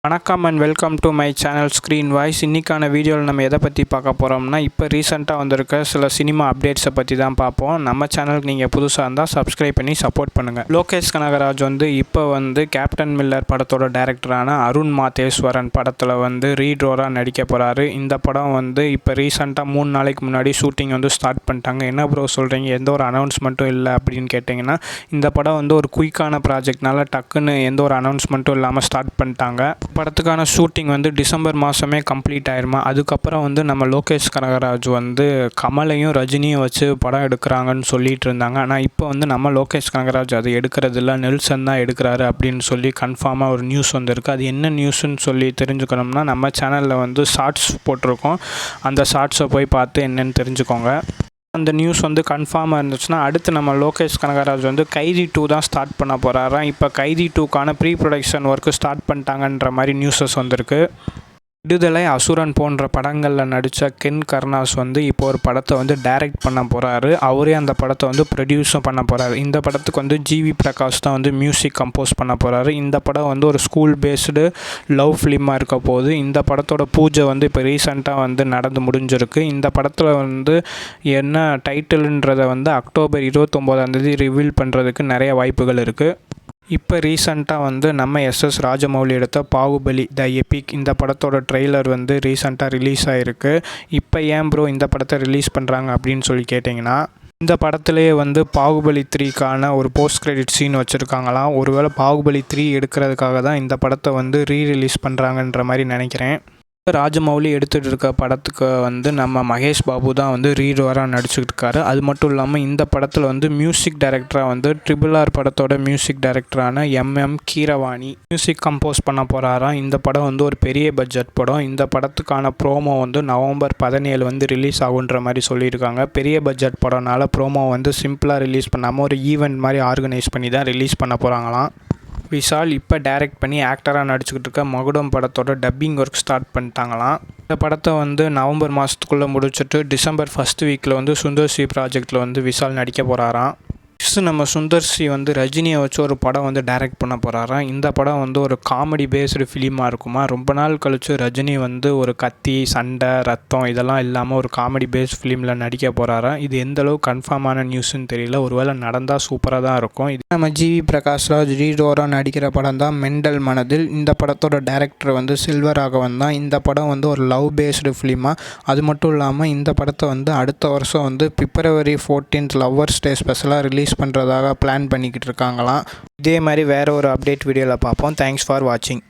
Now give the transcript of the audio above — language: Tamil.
வணக்கம் and welcome to my channel screen voice. இன்றைக்கான வீடியோவில் நம்ம எதை பற்றி பார்க்க போகிறோம்னா, இப்போ ரீசெண்டாக வந்திருக்க சில சினிமா அப்டேட்ஸை பற்றி தான் பார்ப்போம். நம்ம சேனலுக்கு நீங்கள் புதுசாக இருந்தால் சப்ஸ்கிரைப் பண்ணி சப்போர்ட் பண்ணுங்கள். லோகேஷ் கனகராஜ் இப்போ கேப்டன் மில்லர் படத்தோட டைரக்டரான அருண் மாதேஸ்வரன் படத்தில் ரீட்ரோராக நடிக்க போகிறாரு. இந்த படம் இப்போ ரீசெண்டாக 3 நாளைக்கு முன்னாடி ஷூட்டிங் ஸ்டார்ட் பண்ணிட்டாங்க. என்ன ப்ரோ சொல்கிறீங்க, எந்த ஒரு அனௌன்ஸ்மெண்ட்டும் இல்லை அப்படின்னு கேட்டிங்கன்னா, இந்த படம் ஒரு குயிக்கான ப்ராஜெக்ட்னால டக்குன்னு எந்த ஒரு அனௌன்ஸ்மெண்ட்டும் இல்லாமல் ஸ்டார்ட் பண்ணிட்டாங்க. படத்துக்கான ஷூட்டிங் டிசம்பர் மாதமே கம்ப்ளீட் ஆயிருமா. அதுக்கப்புறம் நம்ம லோகேஷ் கனகராஜ் கமலையும் ரஜினியும் வச்சு படம் எடுக்கிறாங்கன்னு சொல்லிட்டு இருந்தாங்க. ஆனால் இப்போ நம்ம லோகேஷ் கனகராஜ் அது எடுக்கிறதில்ல, நெல்சன் தான் எடுக்கிறாரு அப்படின்னு சொல்லி கன்ஃபார்மாக ஒரு நியூஸ் வந்திருக்கு. அது என்ன நியூஸ்ன்னு சொல்லி தெரிஞ்சுக்கணும்னா, நம்ம சேனலில் ஷார்ட்ஸ் போட்டிருக்கோம். அந்த ஷார்ட்ஸை போய் பார்த்து என்னென்னு தெரிஞ்சுக்கோங்க. அந்த நியூஸ் கன்ஃபார்மாக இருந்துச்சுன்னா, அடுத்து நம்ம லோகேஷ் கனகராஜ் கைதி 2 தான் ஸ்டார்ட் பண்ண போகிறாராம். இப்போ கைதி 2க்கான ப்ரீ ப்ரொடக்ஷன் ஒர்க்கு ஸ்டார்ட் பண்ணிட்டாங்கன்ற மாதிரி நியூஸஸ் வந்திருக்கு. விடுதலை, அசுரன் போன்ற படங்களில் நடித்த கென் கருணாஸ் இப்போ ஒரு படத்தை டைரக்ட் பண்ண போகிறாரு. அவரே அந்த படத்தை ப்ரொடியூஸும் பண்ண போகிறாரு. இந்த படத்துக்கு ஜிவி பிரகாஷ் தான் மியூசிக் கம்போஸ் பண்ண போகிறாரு. இந்த படம் ஒரு ஸ்கூல் பேஸ்டு லவ் ஃபிலிமாக இருக்க போது. இந்த படத்தோட பூஜை இப்போ ரீசெண்டாக நடந்து முடிஞ்சிருக்கு. இந்த படத்தில் என்ன டைட்டில்ன்றதை அக்டோபர் 29 ரிவீல் பண்ணுறதுக்கு நிறைய வாய்ப்புகள் இருக்குது. இப்போ ரீசெண்டாக நம்ம எஸ்எஸ் ராஜமௌலி எடுத்த பாகுபலி த எபிக் இந்த படத்தோட ட்ரெய்லர் ரீசெண்டாக ரிலீஸ் ஆகிருக்கு. இப்போ ஏன் ப்ரோ இந்த படத்தை ரிலீஸ் பண்ணுறாங்க அப்படின்னு சொல்லி கேட்டிங்கன்னா, இந்த படத்துலேயே பாகுபலி 3க்கான ஒரு போஸ்ட் கிரெடிட் சீன் வச்சுருக்காங்களாம். ஒருவேளை பாகுபலி 3 எடுக்கிறதுக்காக தான் இந்த படத்தை ரீரிலீஸ் பண்ணுறாங்கன்ற மாதிரி நினைக்கிறேன். ராஜமௌலி எடுத்துகிட்டு இருக்க படத்துக்கு நம்ம மகேஷ் பாபு தான் ரீடோராக நடிச்சுக்கிட்டு இருக்காரு. அது மட்டும் இல்லாமல் இந்த படத்தில் மியூசிக் டைரக்டராக RRR படத்தோட மியூசிக் டைரக்டரான MM கீரவாணி மியூசிக் கம்போஸ் பண்ண போகிறாராம். இந்த படம் ஒரு பெரிய பட்ஜெட் படம். இந்த படத்துக்கான ப்ரோமோ நவம்பர் 17 ரிலீஸ் ஆகுன்ற மாதிரி சொல்லியிருக்காங்க. பெரிய பட்ஜெட் படம்னால ப்ரோமோ சிம்பிளாக ரிலீஸ் பண்ணாமல் ஒரு ஈவெண்ட் மாதிரி ஆர்கனைஸ் பண்ணி தான் ரிலீஸ் பண்ண போகிறாங்களாம். விஷால் இப்போ டைரக்ட் பண்ணி ஆக்டராக நடிச்சுக்கிட்டு இருக்க மகுடம் படத்தோட டப்பிங் ஒர்க் ஸ்டார்ட் பண்ணிட்டாங்களாம். இந்த படத்தை நவம்பர் மாதத்துக்குள்ளே முடிச்சுட்டு டிசம்பர் ஃபஸ்ட் வீக்கில் சுந்தர் சி ப்ராஜெக்டில் விஷால் நடிக்க போகிறாராம். நம்ம சுந்தர் சி ரஜினியை வச்சு ஒரு படம் டைரக்ட் பண்ண போகிறாராம். இந்த படம் ஒரு காமெடி பேஸ்டு ஃபிலிமாக இருக்குமா. ரொம்ப நாள் கழித்து ரஜினி ஒரு கத்தி, சண்டை, ரத்தம் இதெல்லாம் இல்லாமல் ஒரு காமெடி பேஸ்ட் ஃபிலிமில் நடிக்க போகிறாராம். இது எந்தளவு கன்ஃபார்மான நியூஸ்ன்னு தெரியல. ஒருவேளை நடந்தால் சூப்பராக தான் இருக்கும். இது நம்ம ஜிவி பிரகாஷ்ராஜ் ரீடோராக நடிக்கிற படம் தான் மெண்டல் மனதில். இந்த படத்தோட டைரக்டர் செல்வராகவன் தான். இந்த படம் ஒரு லவ் பேஸ்டு ஃபிலிமாக. அது மட்டும் இல்லாமல் இந்த படத்தை அடுத்த வருஷம் பிப்ரவரி 14 லவ்வர்ஸ் டே ஸ்பெஷலாக ரிலீஸ் பண்ணுறதாக பிளான் பண்ணிக்கிட்டு இருக்காங்களாம். இதே மாதிரி வேறு ஒரு அப்டேட் வீடியோவில் பார்ப்போம். தேங்க்ஸ் ஃபார் வாட்சிங்.